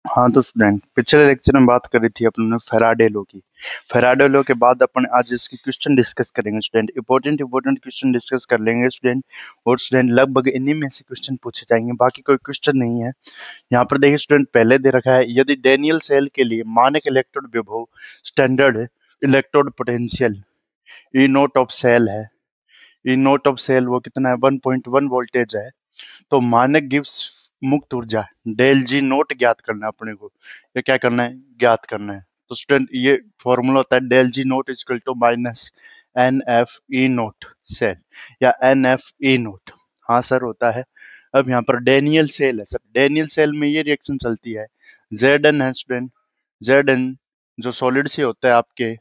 हाँ तो स्टूडेंट, पिछले लेक्चर में बात करी थी अपने फैराडे लॉ की। फैराडे लॉ के बाद अपन आज इसकी क्वेश्चन डिस्कस करेंगे स्टूडेंट। इंपॉर्टेंट क्वेश्चन डिस्कस कर लेंगे स्टूडेंट। और स्टूडेंट लगभग इन्हीं में से क्वेश्चन पूछे जाएंगे, बाकी कोई क्वेश्चन नहीं है। यहाँ पर देखिए स्टूडेंट, पहले दे रखा है यदि डैनियल सेल के लिए मानक इलेक्ट्रोड विभव standard electrode potential E note of cell है। ई नोट ऑफ सेल वो कितना है, 1.1 वोल्टेज है। तो मानक गिव्स मुक्त ऊर्जा डेल जी नोट ज्ञात करना है अपने को। ये क्या करना है, ज्ञात करना है। तो स्टूडेंट ये फॉर्मूला होता है del G nought equal to minus N F E nought cell या एन एफ ई नोट। हाँ सर होता है। अब यहाँ पर डेनियल सेल है सर, डेनियल सेल में ये रिएक्शन चलती है। जेड एन है स्टूडेंट, जेड एन जो सॉलिड से होता है आपके,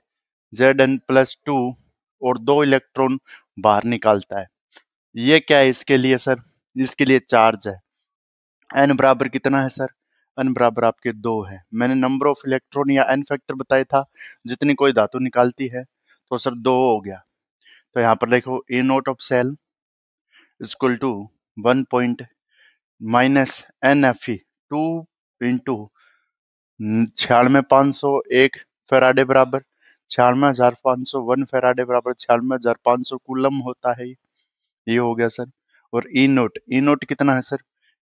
जेड एन प्लस टू और 2 इलेक्ट्रॉन बाहर निकालता है। ये क्या है इसके लिए सर, इसके लिए चार्ज है। एन बराबर कितना है सर, एन बराबर आपके 2 है। मैंने नंबर ऑफ इलेक्ट्रॉन या एन फैक्टर बताया था जितनी कोई धातु निकालती है, तो सर 2 हो गया। तो यहाँ पर देखो E naught of cell equal to 1 point minus N F E 2 into 96,500 एक फेराडे बराबर 96,500 1 फेराडे बराबर 96,500 कूलम होता है। ये हो गया सर। और ई नोट कितना है sir,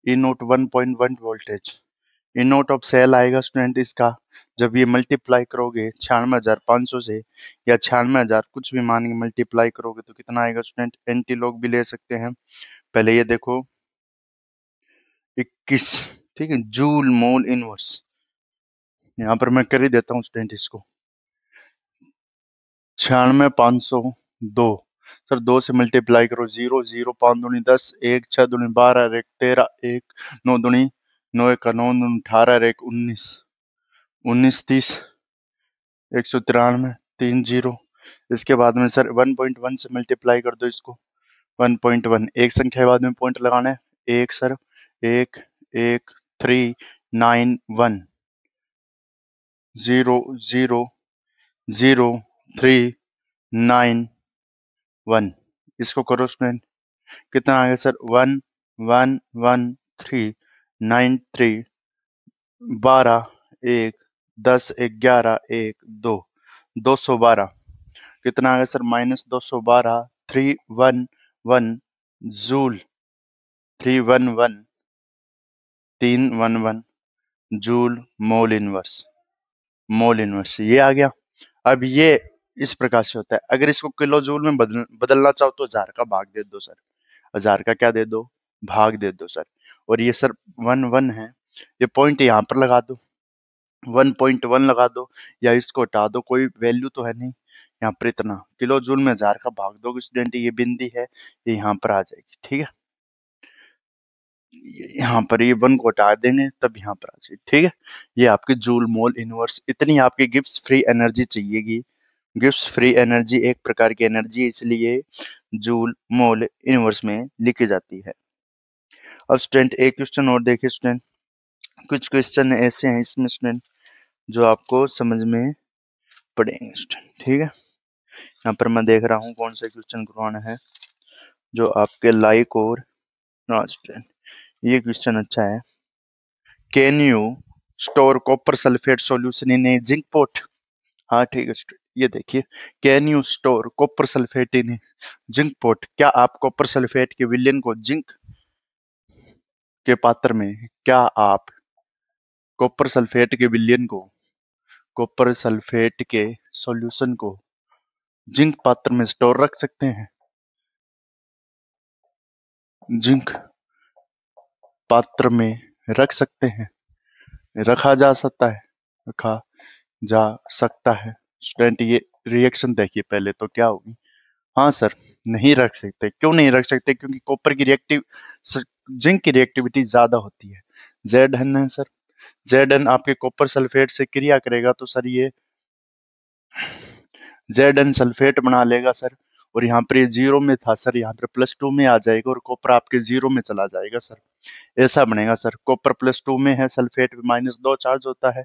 E nought 1.1 voltage. E note of cell आएगा स्टूडेंट इसका, जब ये मल्टीप्लाई करोगे 96,500 से या 96,000 कुछ भी मान के मल्टीप्लाई करोगे तो कितना आएगा स्टूडेंट, एंटी लॉग भी ले सकते हैं। पहले ये देखो 21, ठीक है, जूल मोल इनवर्स। यहाँ पर मैं कर ही देता हूँ स्टूडेंट इसको, 96,502 सर 2 से मल्टीप्लाई करो, 0 0 5 दूनी 10, 1 6 दूनी 12, 1 13, 1 9 दूनी 9 1 9 दूनी 18, 1 19 19 30 193 3 0। इसके बाद में सर 1.1 से मल्टीप्लाई कर दो इसको, 1.1 एक संख्या के बाद में पॉइंट लगाना है, एक सर 1 1 3 9 1 0 0 0 3 9 1। इसको करो स्टूडेंट, कितना आ गया सर, 1 1 1 3 9 3 12 1 10 11 1 2 212। कितना आ गया sir, -212 311 joule 311 311 joule mole inverse ये आ गया। अब ये इस प्रकार से होता है। अगर इसको किलो जूल में बदलना चाहो तो 1000 का भाग दे दो सर, 1000 का क्या दे दो, भाग दे दो सर। और ये सर 1 1 है, ये पॉइंट यहाँ पर लगा दो, 1.1 लगा दो या इसको हटा दो, कोई वैल्यू तो है नहीं यहाँ पर। इतना किलो जूल में 1000 का भाग दो स्टूडेंट, ये बिंदी है, ये यहाँ पर आ जाएगी, ठीक है। यहाँ पर ये 1 को हटा देंगे तब यहाँ पर आ जाएगी, ठीक है। ये आपकी जूल मोल इनवर्स, इतनी आपकी गिब्स फ्री एनर्जी चाहिएगी। गिब्स फ्री एनर्जी एक प्रकार की एनर्जी है, इसलिए जूल मोल इनवर्स में लिखी जाती है। अब स्टूडेंट एक क्वेश्चन और देखिए स्टूडेंट, कुछ क्वेश्चन ऐसे हैं इसमें स्टूडेंट जो आपको समझ में पड़ेंगे स्टूडेंट, ठीक है। यहाँ पर मैं देख रहा हूँ कौन सा क्वेश्चन करवाना है जो आपके लाइक और स्टूडेंट, ये क्वेश्चन अच्छा है। Can you store copper sulphate solution in a zinc pot. हाँ ठीक है स्टूडेंट, ये देखिए, can you store copper sulphate in a zinc pot, क्या आप कॉपर सल्फेट के विलयन को जिंक के पात्र में, क्या आप कॉपर सल्फेट के विलयन को, कॉपर सल्फेट के सॉल्यूशन को जिंक पात्र में स्टोर रख सकते हैं। जिंक पात्र में रख सकते हैं, रखा जा सकता है, रखा जा सकता है। स्टूडेंट ये रिएक्शन देखिए पहले तो क्या होगी। हाँ सर, नहीं रख सकते। क्यों नहीं रख सकते, क्योंकि कॉपर की जिंक की रिएक्टिविटी ज्यादा होती है। जेड एन है सर, जेड एन आपके कॉपर सल्फेट से क्रिया करेगा तो सर ये जेड एन सल्फेट बना लेगा सर। और यहाँ पर ये 0 में था सर, यहाँ पर +2 में आ जाएगा और कॉपर आपके 0 में चला जाएगा सर। ऐसा बनेगा सर, कॉपर +2 में है, सल्फेट -2 चार्ज होता है।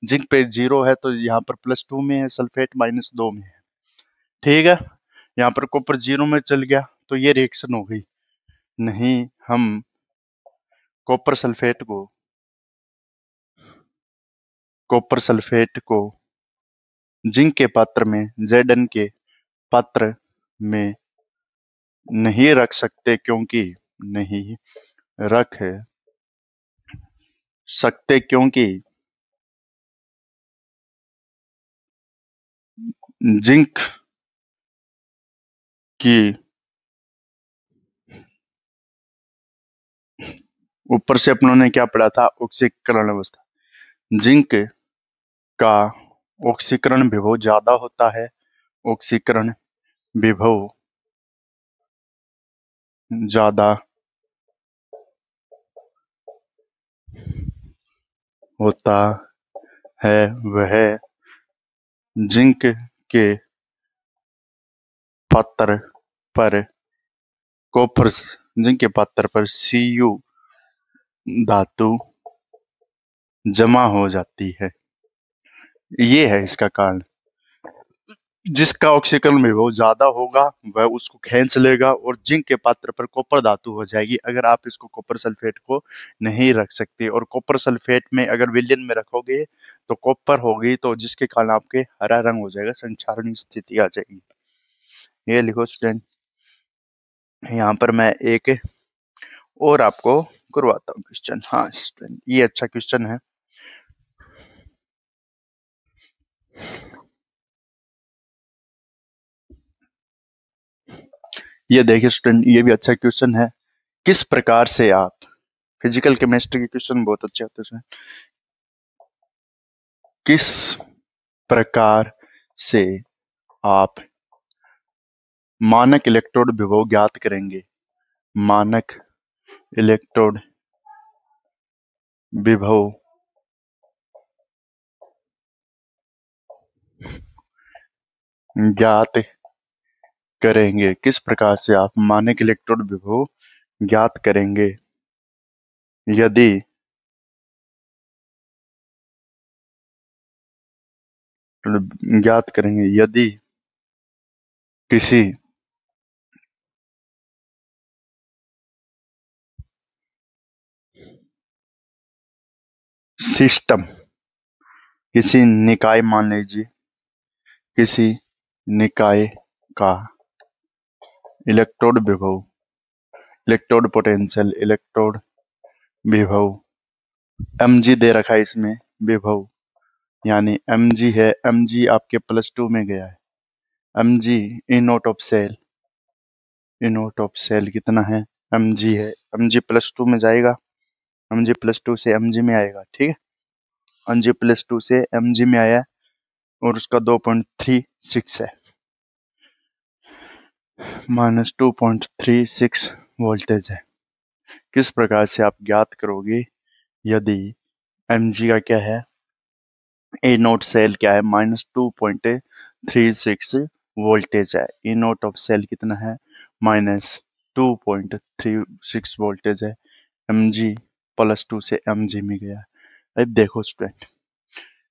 जिंक पे 0 है तो यहाँ पर +2 में है, सल्फेट -2 में है, ठीक है। यहाँ पर कॉपर 0 में चल गया तो ये रिएक्शन हो गई। नहीं, हम कॉपर सल्फेट को कॉपर सल्फेट को जिंक के पात्र में Zn के पात्र में नहीं रख सकते नहीं रख सकते क्योंकि जिंक की ऊपर से अपनों ने क्या पढ़ा था, ऑक्सीकरण अवस्था। जिंक का ऑक्सीकरण विभव ज्यादा होता है, ऑक्सीकरण विभव ज्यादा होता है, वह जिंक के पात्र पर कॉपर जिंक के पात्र पर Cu धातु जमा हो जाती है। ये है इसका कारण। जिसका ऑक्सीकरण विभव ज्यादा होगा वह उसको खींच लेगा और जिंक के पात्र पर कॉपर धातु हो जाएगी। अगर आप इसको कॉपर सल्फेट को नहीं रख सकते, और कॉपर सल्फेट में अगर विलयन में रखोगे तो कॉपर होगी, तो जिसके कारण आपके हरा रंग हो जाएगा, संक्षारण स्थिति आ जाएगी। ये लिखो स्टूडेंट। यहाँ पर मैं एक और आपको करवाता हूँ क्वेश्चन। हाँ स्टूडेंट, ये अच्छा क्वेश्चन है। ये देखिए स्टूडेंट, ये भी अच्छा क्वेश्चन है। किस प्रकार से आप, फिजिकल केमिस्ट्री के क्वेश्चन बहुत अच्छे होते हैं। किस प्रकार से आप मानक इलेक्ट्रोड विभव ज्ञात करेंगे? मानक इलेक्ट्रोड विभव ज्ञात करेंगे। किस प्रकार से आप मानक इलेक्ट्रोड विभव ज्ञात करेंगे? यदि ज्ञात करेंगे यदि किसी सिस्टम, किसी निकाय, मान लीजिए किसी निकाय का इलेक्ट्रोड विभव, इलेक्ट्रोड पोटेंशियल, इलेक्ट्रोड विभव mg दे रखा है इसमें विभव, यानी mg है, mg आपके +2 में गया है। mg E note of cell, E note of cell कितना है? mg है, mg +2 में जाएगा, mg +2 से mg में आएगा। ठीक है, mg +2 से mg में आया और उसका 2.36 है, -2.36 वोल्टेज है। किस प्रकार से आप ज्ञात करोगे यदि mg का क्या है, ए नोट सेल क्या है, -2.36 वोल्टेज है। ई नोट ऑफ सेल कितना है? -2.36 वोल्टेज है। mg +2 से mg में गया है। अब देखो स्टूडेंट,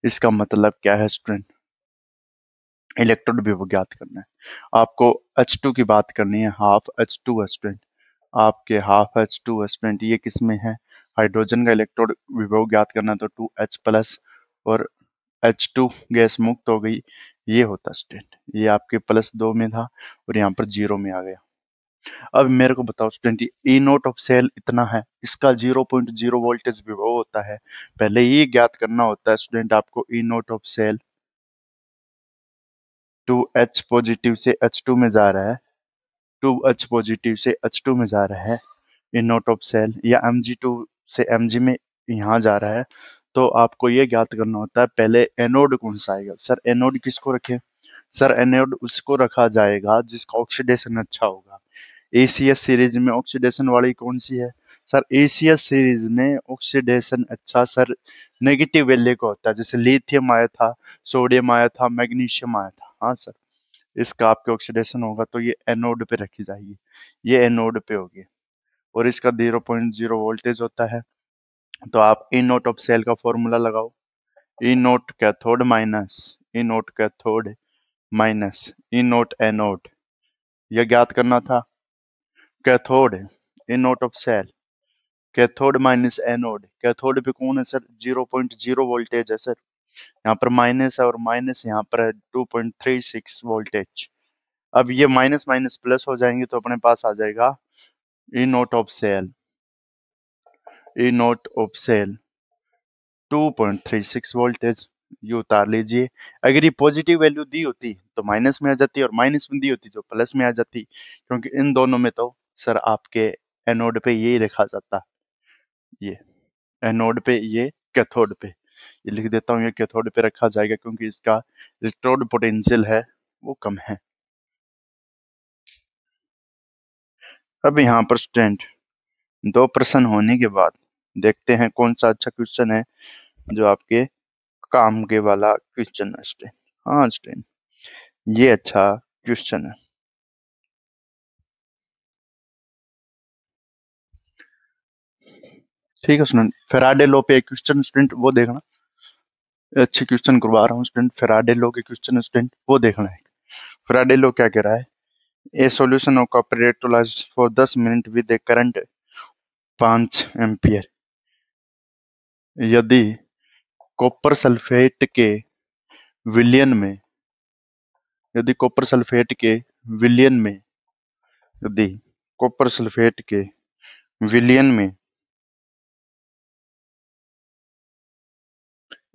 इसका मतलब क्या है स्टूडेंट? इलेक्ट्रोड विभव ज्ञात करना है आपको। H2 की बात करनी है, हाफ H2 है स्टूडेंट, आपके हाफ H2 है स्टूडेंट। ये किस में है? हाइड्रोजन का इलेक्ट्रोड विभव ज्ञात करना, तो 2H+ और H2 गैस मुक्त हो गई, ये होता स्टूडेंट। ये आपके +2 में था और यहाँ पर 0 में आ गया। अब मेरे को बताओ student, E note of cell इतना है, इसका 0.0 वोल्टेज विभव होता है। पहले ये ज्ञात करना होता है स्टूडेंट आपको, E note of cell 2H positive से H2 में जा रहा है, 2H पॉजिटिव से H2 में जा रहा है इन नोट ऑफ सेल, या Mg2 से Mg में यहाँ जा रहा है। तो आपको ये ज्ञात करना होता है पहले एनोड कौन सा आएगा। सर एनोड किसको रखें? सर एनोड उसको रखा जाएगा जिसका ऑक्सीडेशन अच्छा होगा। ACS सीरीज में ऑक्सीडेशन वाली कौन सी है? सर ACS सीरीज में ऑक्सीडेशन अच्छा सर नेगेटिव वैल्यू का होता है, जैसे लिथियम आया था, सोडियम आया था, मैग्नीशियम आया था। हाँ सर, इसका आपके ऑक्सीडेशन होगा तो ये एनोड पे रखी जाएगी, ये एनोड पे होगी, और इसका 0.0 वोल्टेज होता है। तो आप ई नोट ऑफ सेल का फॉर्मूला लगाओ, E nought cathode minus E nought cathode minus E nought anode, यह ज्ञात करना था। Cathode E note of cell, cathode minus anode, cathode पे कौन है सर? 0.0 वोल्टेज है सर, यहाँ पर माइनस है और माइनस यहाँ पर है 2.36 वोल्टेज। अब ये माइनस माइनस प्लस हो जाएंगे तो अपने पास आ जाएगा E note of cell, E note of cell 2.36 voltage, ये उतार लीजिए। अगर ये पॉजिटिव वैल्यू दी होती तो माइनस में आ जाती, और माइनस में दी होती तो प्लस में आ जाती, क्योंकि इन दोनों में तो सर आपके एनोड पे यही रखा जाता, ये एनोड पे, ये कैथोड पे। ये लिख देता हूँ, ये कैथोड पे रखा जाएगा क्योंकि इसका इलेक्ट्रोड पोटेंशियल है वो कम है। अब यहाँ पर स्टूडेंट 2 प्रश्न होने के बाद देखते हैं कौन सा अच्छा क्वेश्चन है जो आपके काम के वाला क्वेश्चन है स्टूडेंट। हाँ स्टूडेंट, ये अच्छा क्वेश्चन है। ठीक है स्टूडेंट, फेराडे लॉ पे एक क्वेश्चन स्टूडेंट वो देखना, अच्छे क्वेश्चन करवा रहा हूँ स्टूडेंट। फेराडे लॉ के क्वेश्चन स्टूडेंट वो देखना है। फेराडे लॉ क्या कह रहा है? ए solution of copper electrolysed for 10 minute with A current 5 ampere. यदि कॉपर सल्फेट के विलयन में, यदि कॉपर सल्फेट के विलयन में, यदि कॉपर सल्फेट के विलयन में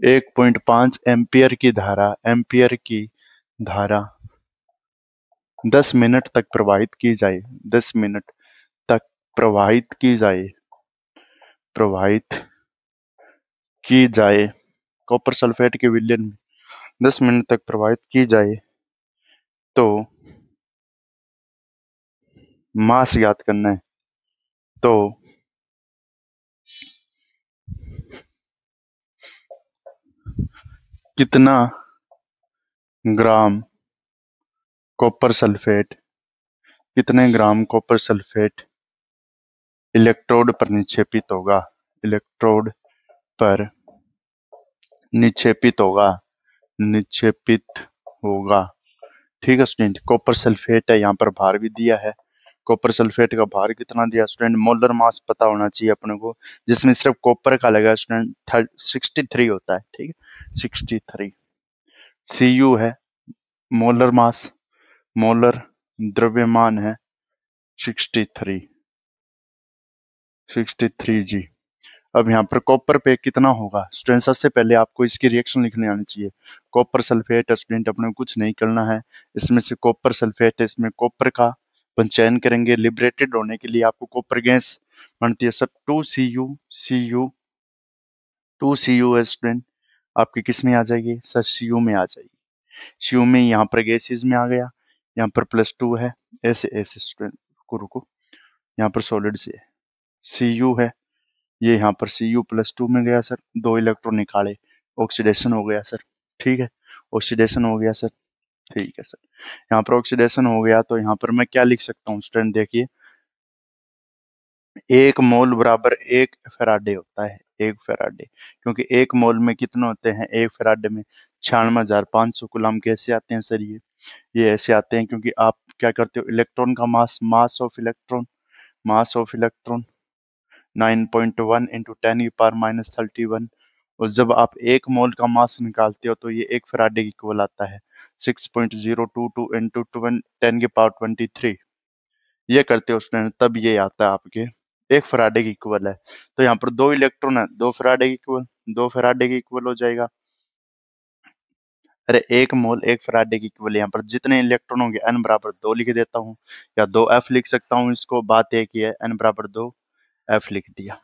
1.5 एम्पियर की धारा 10 मिनट तक प्रवाहित की जाए, 10 मिनट तक प्रवाहित की जाए, प्रवाहित की जाए, कॉपर सल्फेट के विलयन में 10 मिनट तक प्रवाहित की जाए तो मास ज्ञात करना है। तो कितना ग्राम कॉपर सल्फेट, कितने ग्राम कॉपर सल्फेट इलेक्ट्रोड पर निक्षेपित होगा, इलेक्ट्रोड पर निक्षेपित होगा, निक्षेपित होगा। ठीक है स्टूडेंट, कॉपर सल्फेट है, यहाँ पर भार भी दिया है। कॉपर सल्फेट का भार कितना दिया स्टूडेंट? मोलर मास पता होना चाहिए अपने को, जिसमें सिर्फ कॉपर का लगा स्टूडेंट 63 होता है। ठीक है 63। Cu है मोलर मास, मोलर द्रव्यमान है 63, 63 जी। अब यहाँ पर कॉपर पे कितना होगा स्टूडेंट? सबसे पहले आपको इसकी रिएक्शन लिखने आनी चाहिए। कॉपर सल्फेट है स्टूडेंट, अपने को कुछ नहीं करना है, इसमें से कॉपर सल्फेट है, इसमें कॉपर का अपन चयन करेंगे। लिबरेटेड होने के लिए आपको कॉपर गैस बनती है सर 2Cu, Cu 2Cu है स्टूडेंट, आपकी किस में आ जाएगी सर? Cu में आ जाएगी। Cu में यहाँ पर गैसेज में आ गया, यहाँ पर +2 है, ऐसे ऐसे स्टूडेंट, रुको रुको, यहाँ पर सॉलिड से Cu है, ये यहाँ पर Cu+2 में गया सर, 2 इलेक्ट्रॉन निकाले, ऑक्सीडेशन हो गया सर। ठीक है, ऑक्सीडेशन हो गया सर। ठीक है सर, यहाँ पर ऑक्सीडेशन हो गया तो यहाँ पर मैं क्या लिख सकता हूँ स्टूडेंट? देखिए, 1 मोल बराबर 1 फेराडे होता है, 1 फेराडे, क्योंकि 1 मोल में कितने होते हैं? 1 फेराडे में 96,500 कूलम। कैसे आते हैं सर? ये ऐसे आते हैं क्योंकि आप क्या करते हो, इलेक्ट्रॉन का mass, mass of electron, mass of electron 9.1 into 10⁻31, और जब आप 1 मोल का मास निकालते हो तो ये 1 फराडे की इक्वल आता है 6.022 इंटू 10⁻23। ये करते हो स्टूडेंट, तब ये आता है आपके 1 फराडे की इक्वल है। तो यहाँ पर 2 इलेक्ट्रॉन है, 2 फराडे की इक्वल, 2 फराडे की इक्वल हो जाएगा। अरे 1 मोल 1 फराडे की इक्वल, यहाँ पर जितने इलेक्ट्रॉन होंगे n बराबर 2 लिख देता हूँ, या 2f लिख सकता हूँ इसको, बात एक ही है, n बराबर 2f लिख दिया,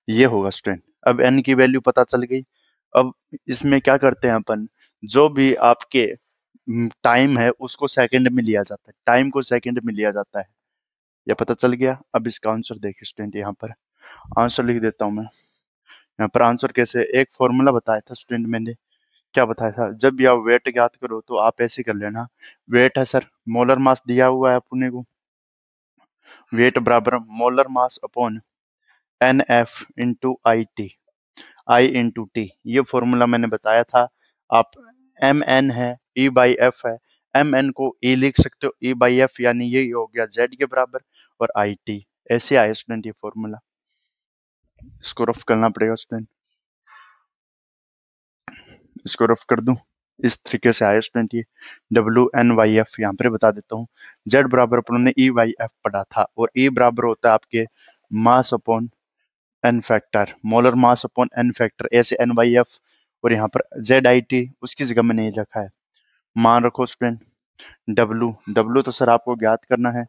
ये होगा स्टूडेंट। अब n की वैल्यू पता चल गई। अब इसमें क्या करते हैं अपन, जो भी आपके टाइम है उसको सेकंड में लिया जाता है, टाइम को सेकंड में लिया जाता है, ये पता चल गया। अब इसका आंसर देखिए स्टूडेंट, यहाँ पर आंसर लिख देता हूँ मैं। यहाँ पर आंसर कैसे, एक फॉर्मूला बताया था स्टूडेंट मैंने, क्या बताया था? जब भी आप वेट ज्ञात करो तो आप ऐसे कर लेना, वेट है सर, मोलर मास दिया हुआ है अपने को, वेट बराबर molar mass upon NF into IT, I into T, ये फॉर्मूला मैंने बताया था। आप mn है, E/F है, mn को E लिख सकते हो, E/F यानी ये हो गया Z के बराबर, और IT, ऐसे आए स्टूडेंट ये फॉर्मूला, इसको रफ करना पड़ेगा स्टूडेंट। इसको रफ कर दूं, इस तरीके से आया स्टूडेंट ये WNYF। यहाँ पर बता देता हूँ, Z बराबर अपन ने EYF पढ़ा था, और E बराबर होता है आपके mass upon N factor, molar mass upon N factor, ऐसे NYF, और यहाँ पर ZIT उसकी जगह में नहीं रखा है। मान रखो स्टूडेंट W तो सर आपको ज्ञात करना है।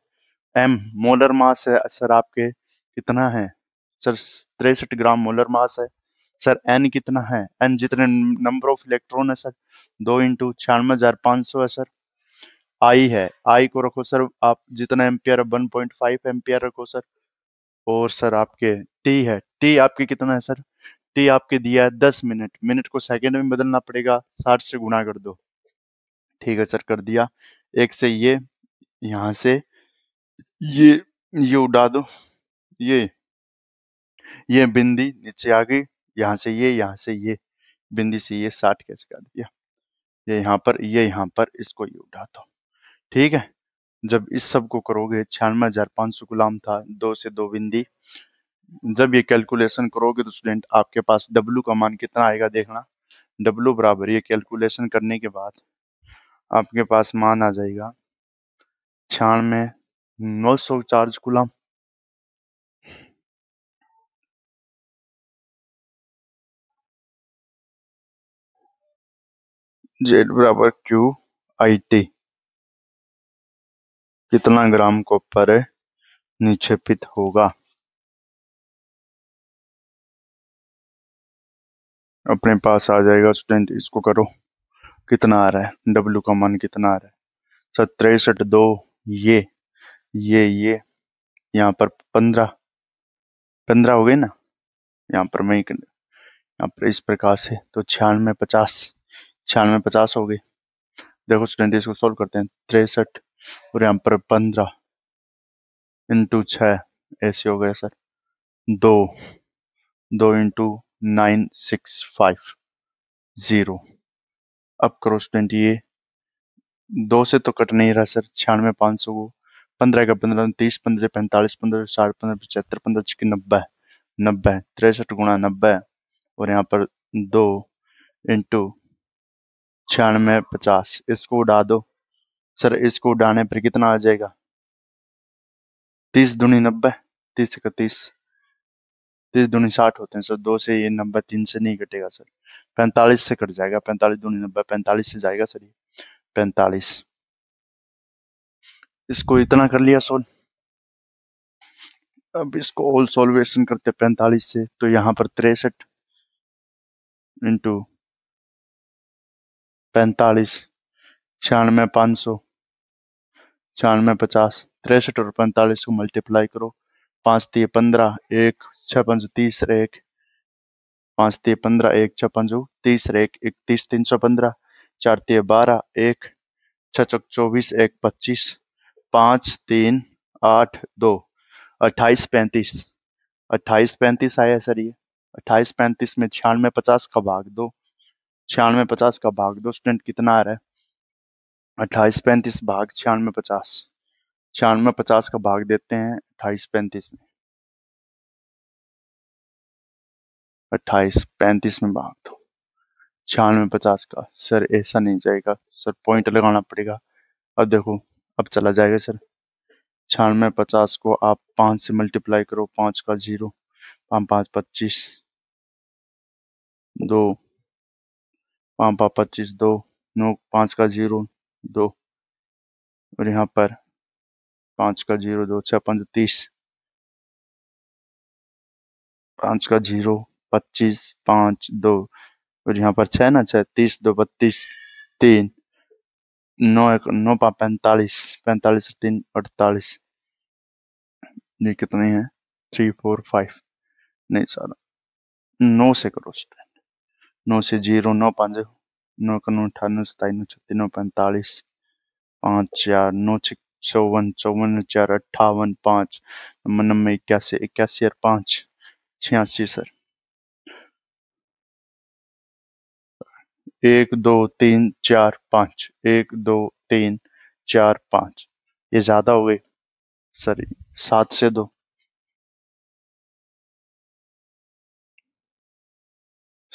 M मोलर मास है सर आपके, कितना है सर, 63 ग्राम मोलर मास है। सर N कितना है, N जितने नंबर ऑफ इलेक्ट्रॉन है सर, 2 × 96,500 है सर। I है, I को रखो सर आप जितना एम्पियर है 1.5 एम्पियर रखो सर। और सर आपके T है, T आपके कितना है सर, T आपके दिया है 10 मिनट, मिनट को सेकंड में बदलना पड़ेगा, 60 से गुणा कर दो। ठीक है सर, कर दिया। एक से ये, यहाँ से ये ये उड़ा दो, ये बिंदी नीचे आ गई, यहाँ से ये, यहाँ से ये बिंदी से ये 60 कैसे काट दिया, ये यहाँ पर, ये यहाँ पर, इसको ये उठा दो। ठीक है, जब इस सब को करोगे 96,500 गुलाम था, 2 से 2 बिंदी, जब ये कैलकुलेशन करोगे तो स्टूडेंट आपके पास W का मान कितना आएगा देखना। W बराबर, ये कैलकुलेशन करने के बाद आपके पास मान आ जाएगा 96,900 चार्ज गुलाम। Z बराबर QIT, कितना ग्राम कॉपर निक्षेपित होगा। अपने पास आ जाएगा स्टूडेंट, इसको करो, कितना आ रहा है, W का मान कितना आ रहा है सर, 63 2, ये यहाँ पर 15 हो गए ना, यहाँ पर मैं यहाँ पर इस प्रकार से, तो 96 50 हो गए। देखो स्टूडेंट इसको सोल्व करते हैं, 63 और यहाँ पर 15 इंटू 6, ऐसे हो गया सर, 2 2 इंटू 9650। अब करो स्टूडेंट, ये 2 से तो कट नहीं रहा सर, 96,500 को 15 का 15 30 15 45 15 60 15 75 15 छिके 90 90 63 गुणा 90, और यहाँ पर 2 इंटू 96 50, इसको उड़ा दो सर, इसको उड़ाने पर कितना आ जाएगा, 30 दूनी 90, 30 का 30, 30 दूनी 60 होते हैं सर, 2 से ये 90 3 से नहीं कटेगा सर, 45 से कट जाएगा, 45 दूनी 90, 45 से जाएगा सर ये 45। इसको इतना कर लिया सोल्व। अब इसको ऑल सॉल्वेशन करते 45 से, तो यहाँ पर 63 इंटू 45, 96,500, 96 50, 63 और 45 को मल्टीप्लाई करो, 5 3 15, 1 6 5 30, 1 5 3 15, 1 6 5 30, 1 31 315, 4 3 12, 1 6 6 24, 1 25, 5 3 8 2, 28 35, 28 35 आया सर ये, 28 35 में 96 50 का भाग दो, 96 50 का भाग दो स्टूडेंट, कितना आ रहा है, 28 35 भाग 96 50, 96 50 का भाग देते हैं 28 35 में, 28 35 में भाग दो 96 50 का, सर ऐसा नहीं जाएगा सर, पॉइंट लगाना पड़ेगा। अब देखो, अब चला जाएगा सर, 96 50 को आप 5 से मल्टीप्लाई करो, 5 का 0, 5 5 25, 2 5 5 25, 2 9 5 का 0 2, और यहाँ पर 5 का 0 2 6 5 30, 5 का 0 25 5 2, और यहाँ पर 6 ना 6 30 2 32, 3 9 1 9 5 45, 45 3 48, ये कितने हैं 3 4 5, नहीं सर 9 से करो स्टूडेंट, 9 से 0 9 5 9 का 9 98 27 36 9 45, 5 4 9 6 54 54 4 58 5 99 81 81 और 5 86 सर, 1 2 3 4 5, 1 2 3 4 5, ये ज्यादा हो गई सर, 7 से 2,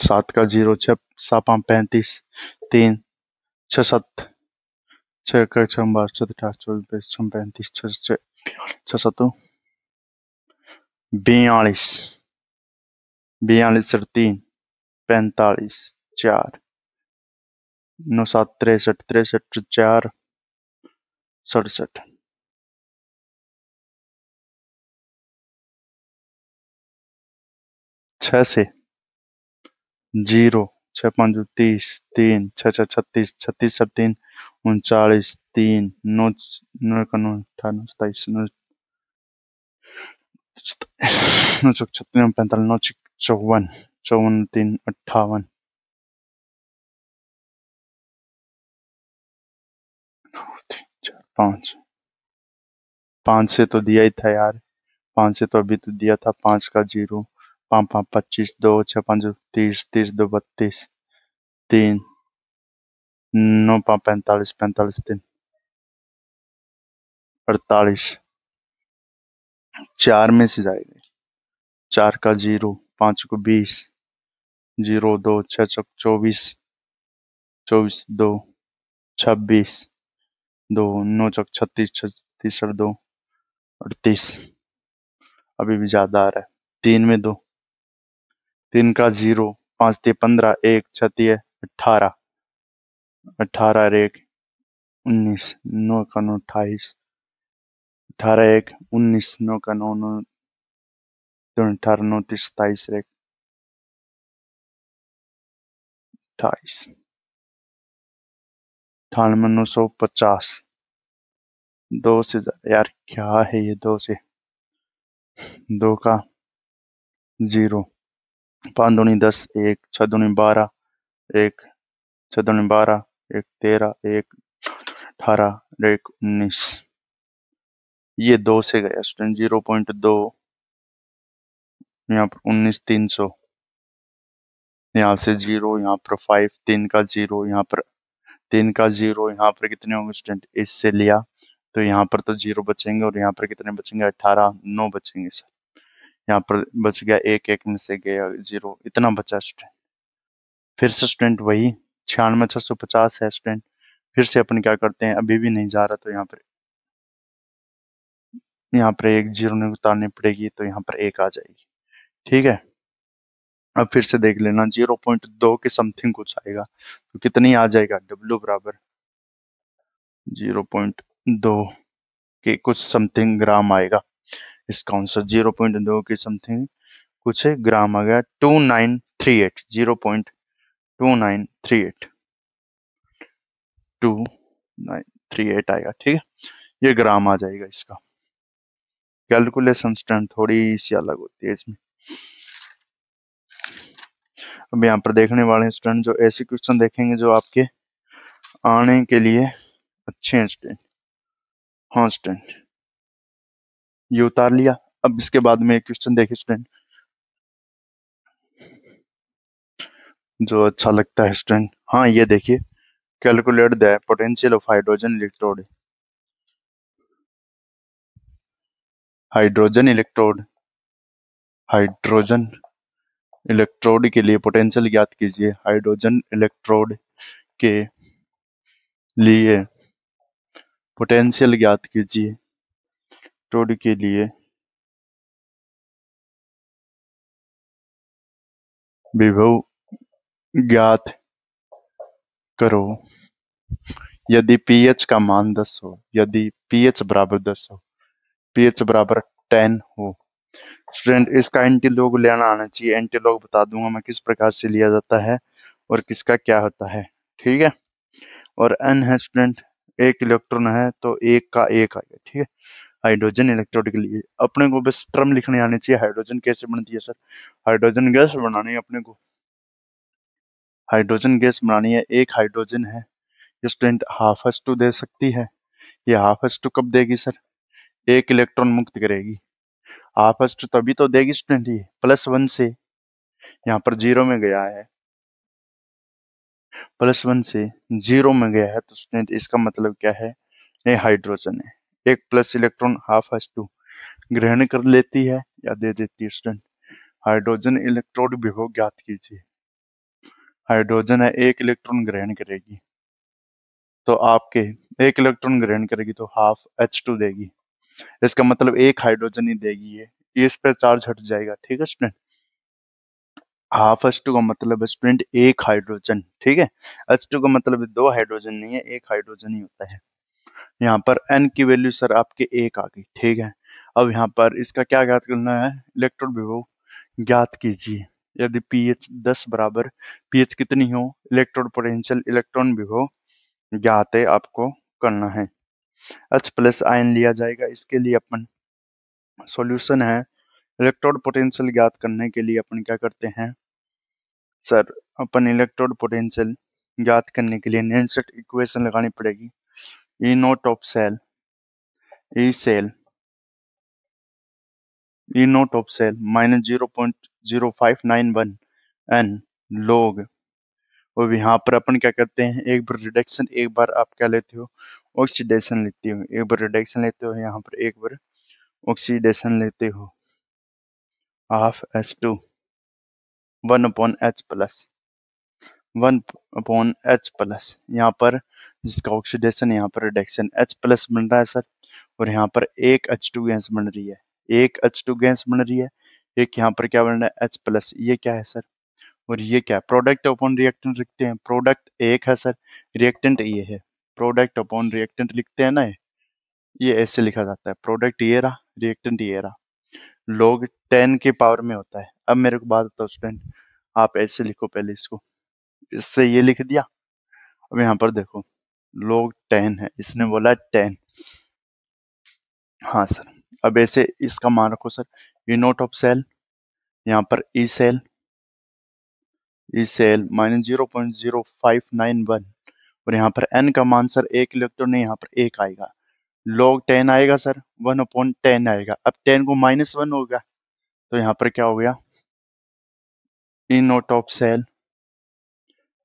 7 का 0, 6 7 5 35, 3 6 7, 6 का 6 12 14 18 24 25 35 6 6 7 42, 42 3 45 4 9 7 63 63 4 67, 6 से 0, 6 5 30, 3 6 6 36 36 7 3 39 3 9 9 का 9 18 27 9 9 चौक 36 45 9 54 54 3 58 5 5 से तो दिया ही था यार, 5 से तो अभी तो दिया था, 5 का 0 5 5 25 2 6 5 30 30 2 32 3 9 5 45 45 3 48, 4 में से जाएगा, 4 का 0 5 को 20 0 2 6 चौक 24 24 2 26 2 9 चौक 36 36 और 2 38, अभी भी ज्यादा आ रहा है, 3 में 2, 3 का 0 5 3 15 1 6 3 18 18 और 1 19 9 का 9 28 18 1 19 9 का 9 9 2 18 9 30 27 1 28 98 950, 2 से यार क्या है ये, 2 से 2 का 0 5 दूनी 10 1 6 दूनी 12 1 6 दूनी 12 1 13 1 18 1 19, ये 2 से गया स्टूडेंट, 0.2 यहाँ पर 19 300, यहाँ से 0 यहाँ पर 5 3 का 0 यहाँ पर 3 का 0 यहाँ पर कितने होंगे स्टूडेंट, इससे लिया तो यहाँ पर तो 0 बचेंगे और यहाँ पर कितने बचेंगे, 18 9 बचेंगे सर, यहाँ पर बच गया 1 1 में से गया 0, इतना बचा स्टूडेंट। फिर से स्टूडेंट वही 96 650 है स्टूडेंट, फिर से अपन क्या करते हैं, अभी भी नहीं जा रहा तो यहाँ पर एक 0 नहीं उतारनी पड़ेगी, तो यहाँ पर 1 आ जाएगी, ठीक है। अब फिर से देख लेना, 0.2 के समथिंग कुछ आएगा, तो कितनी आ जाएगा, W बराबर 0.2 के कुछ समथिंग ग्राम आएगा, इसका आंसर 0.2 के समथिंग कुछ ग्राम आ गया, 2938, 0.2938 2938 आएगा, ठीक है, ये ग्राम आ जाएगा इसका। कैलकुलेशन स्टैंड थोड़ी सी अलग होती है इसमें। अब यहाँ पर देखने वाले स्टूडेंट जो ऐसे क्वेश्चन देखेंगे जो आपके आने के लिए अच्छे हैं स्टूडेंट। हाँ स्टूडेंट, ये उतार लिया। अब इसके बाद में एक क्वेश्चन देखे स्टूडेंट जो अच्छा लगता है स्टूडेंट। हाँ ये देखिए, calculate the potential of hydrogen electrode. Hydrogen electrode, hydrogen electrode के लिए पोटेंशियल ज्ञात कीजिए। हाइड्रोजन इलेक्ट्रोड के लिए पोटेंशियल ज्ञात कीजिए। इलेक्ट्रोड के लिए विभव ज्ञात करो यदि pH का मान 10 हो, यदि pH बराबर 10 हो, pH बराबर 10 हो। स्टूडेंट इसका एंटीलॉग लेना आना चाहिए, एंटीलॉग बता दूंगा मैं किस प्रकार से लिया जाता है और किसका क्या होता है, ठीक है। और N है स्टूडेंट, एक इलेक्ट्रॉन है तो एक का एक आएगा, ठीक है। हाइड्रोजन इलेक्ट्रोड के लिए अपने को बस टर्म लिखने आने चाहिए। हाइड्रोजन कैसे बनती है सर, हाइड्रोजन गैस बनानी है अपने को, हाइड्रोजन गैस बनानी है। एक हाइड्रोजन है स्टूडेंट हाफ H2 दे सकती है, ये हाफ H2 कब देगी सर, एक इलेक्ट्रॉन मुक्त करेगी। हाफ H2 तभी तो देगी स्टूडेंट, ये +1 से यहाँ पर 0 में गया है, +1 से 0 में गया है, तो स्टूडेंट इसका मतलब क्या है, ये हाइड्रोजन है। एक प्लस इलेक्ट्रॉन हाफ H2 ग्रहण कर लेती है या दे देती है स्टूडेंट। हाइड्रोजन इलेक्ट्रोड विभव ज्ञात कीजिए। हाइड्रोजन है, एक इलेक्ट्रॉन ग्रहण करेगी, तो आपके एक इलेक्ट्रॉन ग्रहण करेगी तो हाफ H2 देगी। इसका मतलब एक हाइड्रोजन ही देगी ये इस पे चार्ज हट जाएगा। ठीक है स्टूडेंट, हाफ H2 का मतलब है स्टूडेंट एक हाइड्रोजन। ठीक है, H2 का मतलब दो हाइड्रोजन नहीं है, एक हाइड्रोजन ही होता है। यहाँ पर N की वैल्यू सर आपके एक आ गई। ठीक है, अब यहाँ पर इसका क्या ज्ञात करना है, इलेक्ट्रॉन विभव ज्ञात कीजिए। यदि pH 10 बराबर, pH कितनी हो, इलेक्ट्रॉन पोटेंशियल इलेक्ट्रॉन विभव ज्ञात है, आपको करना है। H प्लस आयन लिया जाएगा, इसके लिए अपन सॉल्यूशन है, इलेक्ट्रोड पोटेंशियल ज्ञात करने के लिए अपन क्या करते हैं सर, अपन इलेक्ट्रोड पोटेंशियल ज्ञात करने के लिए नेनसेट इक्वेशन लगानी पड़ेगी। E note of cell, E cell, E note of cell minus 0.0591 n log. और यहाँ पर अपन क्या करते हैं, एक बार रिडक्शन, एक बार आप क्या लेते हो, ऑक्सीडेशन लेते हो, एक बार रिडक्शन लेते हो, यहाँ पर एक बार ऑक्सीडेशन लेते हो। Half H2 1 upon H plus, 1/H+, यहाँ पर जिसका ऑक्सीडेशन, यहाँ पर रिडक्शन, H+ बन रहा है सर, और यहाँ पर एक H2 गैस बन रही है, एक H2 गैस बन रही है, एक यहाँ पर क्या बन रहा है H+, ये क्या है सर, और ये क्या, प्रोडक्ट अपॉन रिएक्टेंट लिखते हैं, प्रोडक्ट एक है सर, रिएक्टेंट ये है, प्रोडक्ट अपॉन रिएक्टेंट लिखते हैं ना, ये ऐसे लिखा जाता है, प्रोडक्ट ये रहा, रिएक्टेंट ये रहा, log 10 के पावर में होता है। अब मेरे को बात बताओ स्टूडेंट, आप ऐसे लिखो पहले इसको, इससे ये लिख दिया, अब यहाँ पर देखो log 10 है, इसने बोला 10, हाँ सर, अब ऐसे इसका मान रखो sir, E note of cell, यहाँ पर E cell, E cell minus 0.0591, और यहाँ पर n का मान सर एक इलेक्ट्रॉन है, यहाँ पर एक आएगा, log 10 आएगा सर, 1/10 आएगा, अब 10 को -1 होगा, तो यहाँ पर क्या हो गया, E note of cell,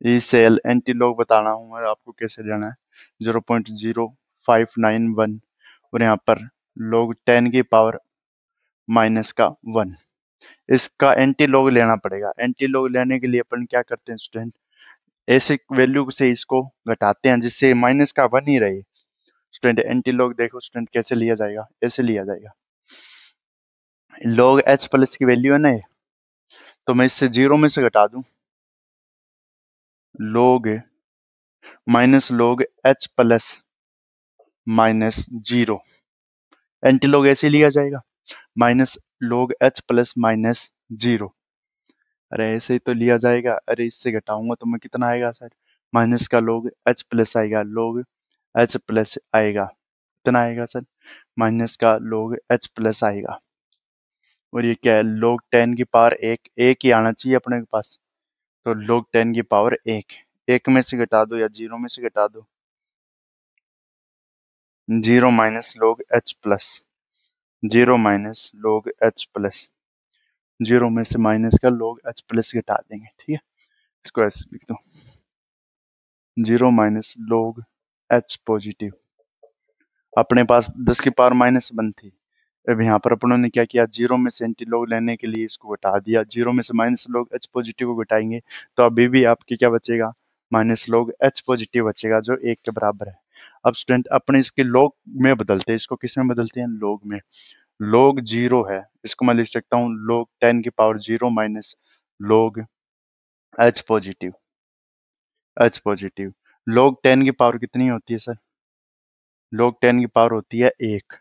E cell antilog बताना हूँ मैं आपको कैसे लेना है, 0.0591, और यहाँ पर log 10 की पावर माइनस का 1, इसका एंटी लॉग लेना पड़ेगा। एंटी लॉग लेने के लिए अपन क्या करते हैं स्टूडेंट, ऐसे वैल्यू से इसको घटाते हैं जिससे माइनस का 1 ही रहे। स्टूडेंट एंटी लॉग देखो स्टूडेंट कैसे लिया जाएगा, ऐसे लिया जाएगा, log H+ की वैल्यू है ना ये, तो मैं इससे 0 में से घटा दूं, log -log H+ -0, anti log ऐसे लिया जाएगा, -log H+ -0, अरे ऐसे ही तो लिया जाएगा, अरे इससे घटाऊंगा तो मैं कितना आएगा सर, माइनस का log H+ आएगा, log H+ आएगा, कितना आएगा सर, माइनस का log H+ आएगा, और ये क्या है, log 10 की पावर एक, एक ही आना चाहिए अपने के पास, तो log 10 की पावर एक, एक में से घटा दो या 0 में से घटा दो, 0 -log H+, 0 -log H+, 0 में से माइनस का log H+ घटा देंगे। ठीक है, इसको ऐसे लिख दो, 0 -log H पॉजिटिव, अपने पास 10 की पावर -1 थी, अब यहाँ पर अपनों ने क्या किया, 0 में से एंटी लॉग लेने के लिए इसको घटा दिया, 0 में से -log H पॉजिटिव को घटाएंगे तो अभी भी आपके क्या बचेगा, -log H पॉजिटिव बचेगा, जो 1 के बराबर है। अब स्टूडेंट अपने इसके लॉग में बदलते हैं, इसको किस में बदलते हैं, लॉग में, log 0 है, इसको मैं लिख सकता हूँ log 10 की power 0 -log H positive, H positive, log 10 की पावर कितनी होती है सर, log 10 की पावर होती है 1,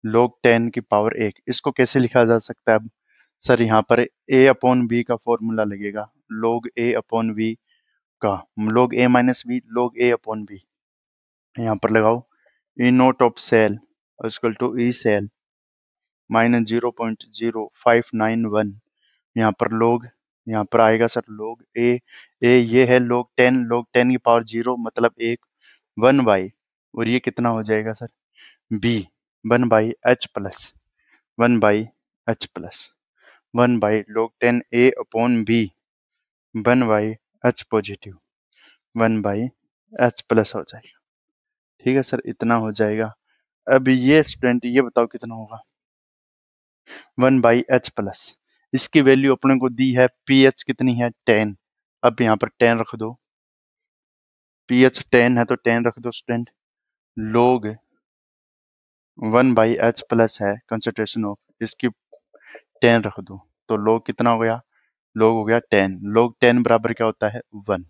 log 10 की पावर 1, इसको कैसे लिखा जा सकता है अब सर, यहाँ पर a/b का फॉर्मूला लगेगा, log a/b का, log a -b, log a/b, यहाँ पर लगाओ, E note of cell equal to E cell minus 0.0591, यहाँ पर log, यहाँ पर आएगा सर log a ये है log 10 की पावर 0 मतलब 1/, और ये कितना हो जाएगा sir, b 1/H+, 1/H+, 1/log 10 a/b, 1/H positive, 1/H+ हो जाएगा। ठीक है सर, इतना हो जाएगा। अब ये स्टूडेंट ये बताओ कितना होगा, 1/H+, इसकी वैल्यू अपने को दी है, pH कितनी है 10, अब यहाँ पर 10 रख दो, pH 10 है तो 10 रख दो स्टूडेंट। log 1/h प्लस है कंसंट्रेशन ऑफ, इसकी 10 रख दो, तो log कितना हो गया, log हो गया 10। log 10 बराबर क्या होता है, 1।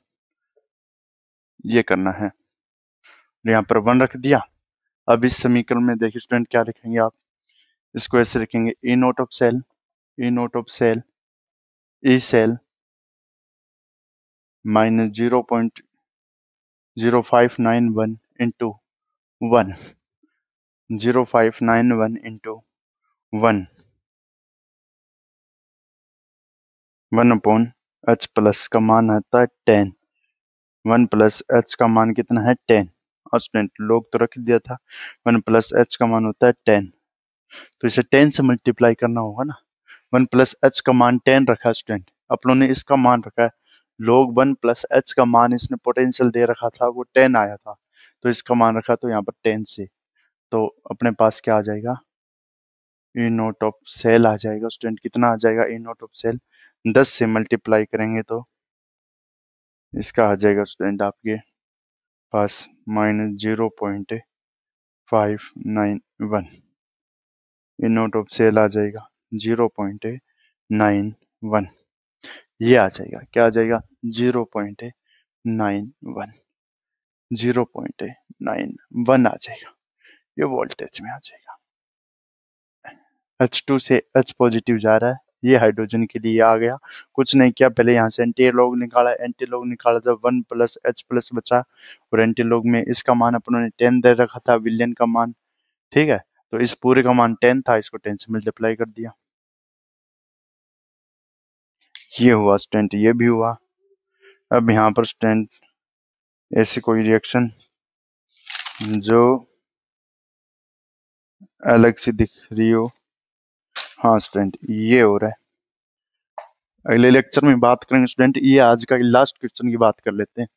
ये करना है, यहाँ पर 1 रख दिया। अब इस समीकरण में देखिए स्टूडेंट क्या लिखेंगे आप, इसको ऐसे लिखेंगे, E note of cell, E note of cell, E cell minus 0.0591 into 1, 0591 into 1, 1/h plus का मान आता है 10, 1 प्लस h का मान कितना है 10। और स्टूडेंट लोग तो रख दिया था, 1 प्लस h का मान होता है 10, तो इसे 10 से मल्टीप्लाई करना होगा ना। 1 प्लस h का मान 10 रखा है स्टूडेंट, अपनों ने इसका मान रखा है log 1 प्लस h का मान इसने पोटेंशियल दे रखा था वो 10 आया था, तो इसका मान रखा तो यहाँ पर 10 से, तो अपने पास क्या आ जाएगा, ई नोट ऑफ सेल आ जाएगा स्टूडेंट। कितना आ जाएगा ई नोट ऑफ सेल, 10 से मल्टीप्लाई करेंगे तो इसका आ जाएगा स्टूडेंट आपके पास -0.591, ई नोट ऑफ सेल आ जाएगा 0.91, ये आ जाएगा, क्या आ जाएगा 0.91, 0.91 आ जाएगा, ये वोल्टेज में आ जाएगा। H2 से H पॉजिटिव जा रहा है, ये हाइड्रोजन के लिए आ गया, कुछ नहीं किया, पहले यहाँ से एंटी लॉग निकाला, एंटी लॉग निकाला तो 1 प्लस H प्लस बचा, और एंटी लॉग में इसका मान अपनों ने 10 दे रखा था, विलियन का मान, ठीक है, तो इस पूरे का मान 10 था, इसको 10 से मल्टीप्लाई कर दिया, ये हुआ स्टूडेंट, ये भी हुआ। अब यहाँ पर स्टूडेंट ऐसी कोई रिएक्शन जो अलग सी दिख रही हो, हाँ स्टूडेंट ये हो रहा है, अगले लेक्चर में बात करेंगे स्टूडेंट, ये आज का लास्ट क्वेश्चन की बात कर लेते हैं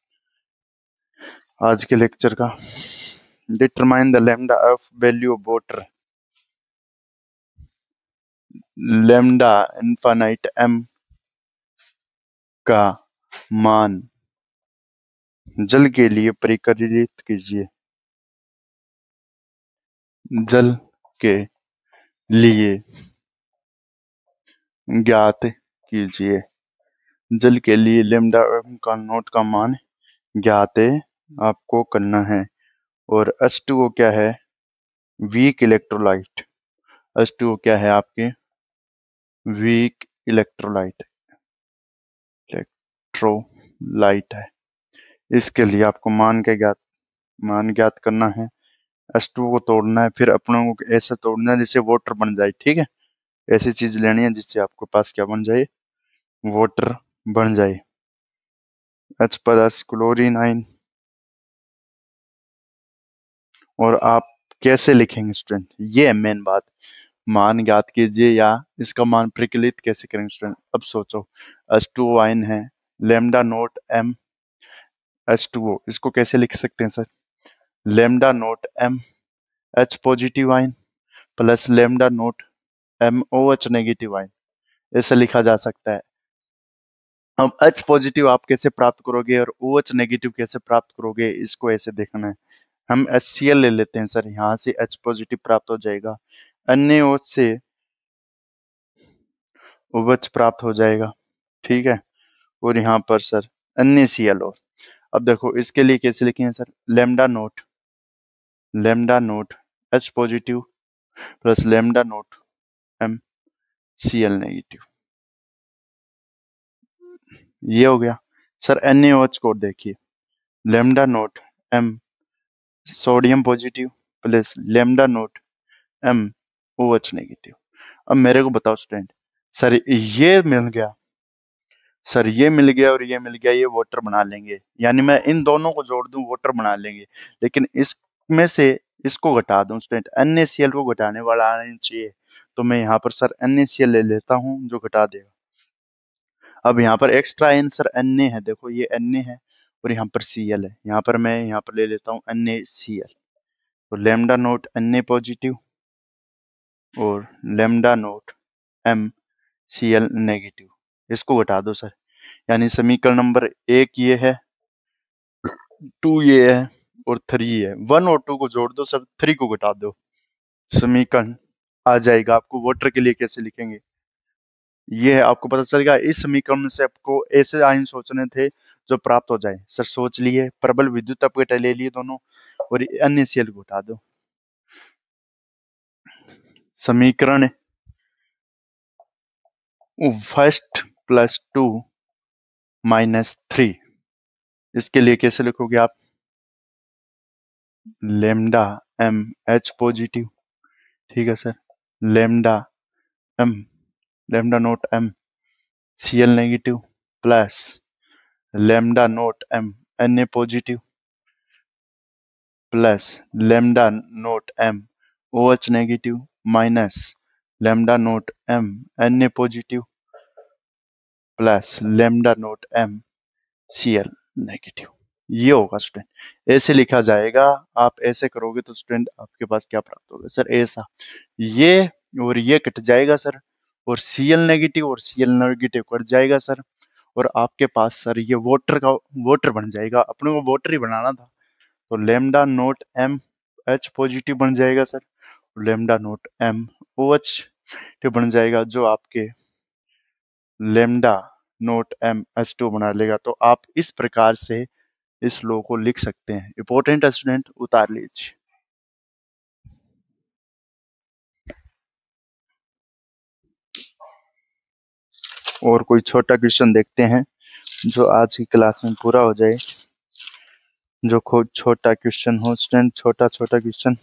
आज के लेक्चर का। Determine the lambda of value of water, lambda infinite m का मान जल के लिए परिकलित कीजिए, जल के लिए ज्ञात कीजिए, जल के लिए लैम्डा m का नोट का मान ज्ञात आपको करना है। और H2O क्या है, वीक इलेक्ट्रोलाइट, H2O क्या है आपके वीक इलेक्ट्रोलाइट, इलेक्ट्रोलाइट है, इसके लिए आपको मान ज्ञात करना है। H2O को तोड़ना है, फिर अपनों को ऐसा तोड़ना है जिससे वाटर बन जाए, ठीक है, ऐसी चीज लेनी है जिससे आपके पास क्या बन जाए, वाटर बन जाए। H प्लस क्लोरीन आइन, और आप कैसे लिखेंगे स्टूडेंट, ये है मेन बात, मान ज्ञात कीजिए या इसका मान प्रकलित कैसे करेंगे स्टूडेंट। अब सोचो, H2O आयन है, लैम्डा नोट m H2O, इसको कैसे लिख सकते हैं sir, lambda note m H positive ion plus lambda note m OH negative ion, ऐसे लिखा जा सकता है। अब H पॉजिटिव आप कैसे प्राप्त करोगे और OH नेगेटिव कैसे प्राप्त करोगे, इसको ऐसे देखना है। हम HCl ले लेते हैं सर, यहाँ से H पॉजिटिव प्राप्त हो जाएगा, अन्य OH से OH प्राप्त हो जाएगा, ठीक है, और यहाँ पर सर अन्य Cl और। अब देखो इसके लिए कैसे लिखेंगे sir, lambda note H positive plus lambda note M Cl negative, ये हो गया सर। NaOH को देखिए, lambda note M sodium positive plus lambda note M OH negative. अब मेरे को बताओ स्टूडेंट, सर ये मिल गया, सर ये मिल गया और ये मिल गया, ये वाटर बना लेंगे, यानी मैं इन दोनों को जोड़ दूं वाटर बना लेंगे, लेकिन इसमें से इसको घटा दूं स्टूडेंट, NaCl को घटाने वाला आना चाहिए, तो मैं यहाँ पर सर NaCl ले लेता हूँ जो घटा देगा। अब यहाँ पर एक्स्ट्रा आंसर Na है, देखो ये Na है और यहाँ पर Cl है, यहाँ पर मैं यहाँ पर ले लेता हूँ NaCl, तो लैम्डा नोट Na पॉजिटिव और lambda note M Cl negative, इसको घटा दो सर, यानी समीकरण नंबर 1 ये है, 2 ये है और 3 ये है। 1 और 2 को जोड़ दो सर, 3 को घटा दो, समीकरण आ जाएगा। आपको वाटर के लिए कैसे लिखेंगे ये है, आपको पता चलेगा। इस समीकरण से आपको ऐसे आयन सोचने थे जो प्राप्त हो जाए। सर सोच लिए, प्रबल विद्युत अपघटन ले लिए दोनों और अन्य सेल को उठा दो। समीकरण फर्स्ट प्लस 2 माइनस 3, इसके लिए कैसे लिखोगे आप? लेमडा एम एच पॉजिटिव, ठीक है sir, lambda M, lambda nought M C L negative plus lambda nought M N A positive plus lambda nought M O H negative minus lambda nought M N A positive plus lambda nought M C L negative. ये होगा student, ऐसे लिखा जाएगा। आप ऐसे करोगे तो student आपके पास क्या प्राप्त होगा सर? ऐसा, ये और ये कट जाएगा सर, और सी एल नेगेटिव और सी एल नेगेटिव कट जाएगा सर, और आपके पास सर ये वाटर का वाटर बन जाएगा। अपने को वाटर ही बनाना था, तो lambda nought M H positive बन जाएगा sir, lambda nought M O H बन जाएगा, जो आपके lambda nought M H two बना लेगा। तो आप इस प्रकार से इस लो को लिख सकते हैं। इंपॉर्टेंट स्टूडेंट, उतार लीजिए। और कोई छोटा क्वेश्चन देखते हैं जो आज की क्लास में पूरा हो जाए। जो खुद छोटा क्वेश्चन हो स्टूडेंट, छोटा छोटा क्वेश्चन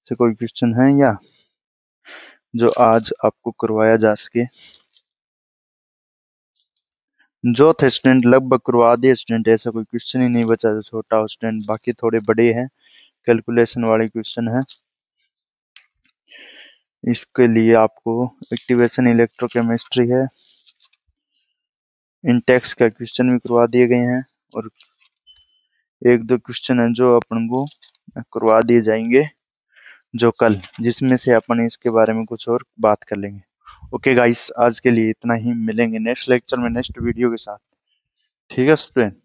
से कोई क्वेश्चन है या जो आज आपको करवाया जा सके? जो थे स्टूडेंट लगभग करवा दिए स्टूडेंट, ऐसा कोई क्वेश्चन ही नहीं बचा जो छोटा हो स्टूडेंट। बाकी थोड़े बड़े हैं, कैलकुलेशन वाले क्वेश्चन है। इसके लिए आपको एक्टिवेशन इलेक्ट्रोकेमिस्ट्री है, इंटेक्स का क्वेश्चन भी करवा दिए गए हैं, और एक दो क्वेश्चन है जो अपन को करवा दिए जाएंगे जो कल, जिसमें से अपन इसके बारे में कुछ और बात कर लेंगे। ओके गाइस, आज के लिए इतना ही। मिलेंगे नेक्स्ट लेक्चर में नेक्स्ट वीडियो के साथ, ठीक है स्टूडेंट।